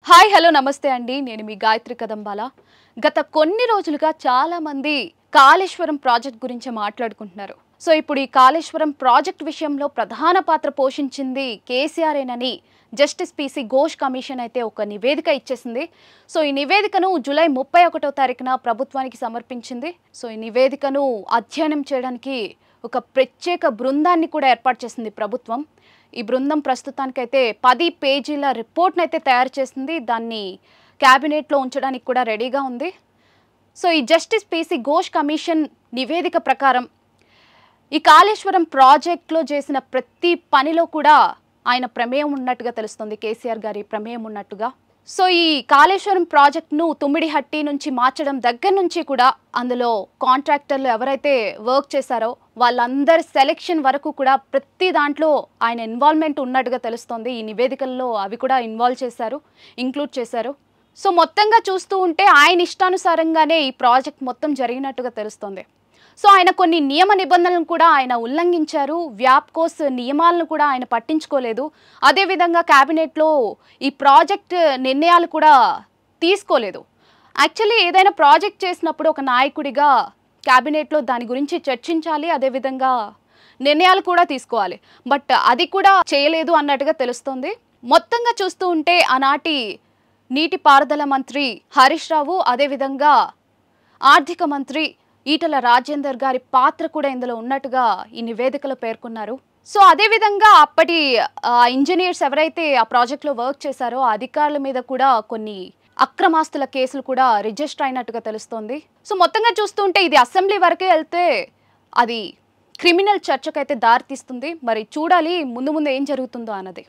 Hi hello నమస్తే అండి నేను మీ గాయత్రి కదంబాల గత కొన్ని రోజులుగా చాలా మంది కాళేశ్వరం ప్రాజెక్ట్ గురించి మాట్లాడుకుంటున్నారు. సో ఇప్పుడు ఈ కాళేశ్వరం ప్రాజెక్ట్ విషయంలో ప్రధాన పాత్ర పోషించింది కేసీఆర్ ఏనని జస్టిస్ పీసీ ఘోష్ కమిషన్ అయితే ఒక నివేదిక ఇచ్చేసింది. సో ఈ నివేదికను జూలై 31వ తారీఖున ప్రభుత్వానికి సమర్పించింది. సో ఈ నివేదికను అధ్యయనం చేయడానికి ఒక ప్రత్యేక బృందాన్ని కూడా ఏర్పాటు చేసింది ప్రభుత్వం. ఈ బృందం ప్రస్తుతానికైతే 10 పేజీల రిపోర్ట్ని అయితే తయారు చేసింది. దాన్ని క్యాబినెట్లో ఉంచడానికి కూడా రెడీగా ఉంది. సో ఈ జస్టిస్ పీసీ ఘోష్ కమిషన్ నివేదిక ప్రకారం ఈ కాళేశ్వరం ప్రాజెక్ట్లో చేసిన ప్రతి పనిలో కూడా ఆయన ప్రమేయం ఉన్నట్టుగా తెలుస్తుంది, కేసీఆర్ గారి ప్రమేయం ఉన్నట్టుగా. సో ఈ కాళేశ్వరం ప్రాజెక్ట్ను తుమ్మిడిహట్టి నుంచి మార్చడం దగ్గర నుంచి కూడా అందులో కాంట్రాక్టర్లు ఎవరైతే వర్క్ చేశారో వాళ్ళందరి సెలెక్షన్ వరకు కూడా ప్రతి దాంట్లో ఆయన ఇన్వాల్వ్మెంట్ ఉన్నట్టుగా తెలుస్తుంది. ఈ నివేదికల్లో అవి కూడా ఇంక్లూడ్ చేశారు. సో మొత్తంగా చూస్తూ ఉంటే ఆయన ఇష్టానుసారంగానే ఈ ప్రాజెక్ట్ మొత్తం జరిగినట్టుగా తెలుస్తుంది. సో ఆయన కొన్ని నియమ నిబంధనలను కూడా ఆయన ఉల్లంఘించారు. వ్యాప్కోస్ నియమాలను కూడా ఆయన పట్టించుకోలేదు. అదేవిధంగా క్యాబినెట్లో ఈ ప్రాజెక్ట్ నిర్ణయాలు కూడా తీసుకోలేదు. యాక్చువల్లీ ఏదైనా ప్రాజెక్ట్ చేసినప్పుడు ఒక నాయకుడిగా క్యాబినెట్లో దాని గురించి చర్చించాలి, అదేవిధంగా నిర్ణయాలు కూడా తీసుకోవాలి. బట్ అది కూడా చేయలేదు అన్నట్టుగా తెలుస్తుంది. మొత్తంగా చూస్తూ ఉంటే ఆనాటి నీటిపారుదల మంత్రి హరీష్ రావు, అదేవిధంగా ఆర్థిక మంత్రి ఈటల రాజేందర్ గారి పాత్ర కూడా ఇందులో ఉన్నట్టుగా ఈ నివేదికలో పేర్కొన్నారు. సో అదేవిధంగా అప్పటి ఇంజనీర్స్ ఎవరైతే ఆ ప్రాజెక్ట్లో వర్క్ చేశారో ఆ అధికారుల మీద కూడా కొన్ని అక్రమాస్తుల కేసులు కూడా రిజిస్టర్ అయినట్టుగా తెలుస్తోంది. సో మొత్తంగా చూస్తుంటే ఇది అసెంబ్లీ వరకే వెళ్తే అది క్రిమినల్ చర్చకైతే దారితీస్తుంది. మరి చూడాలి ముందు ఏం జరుగుతుందో అన్నది.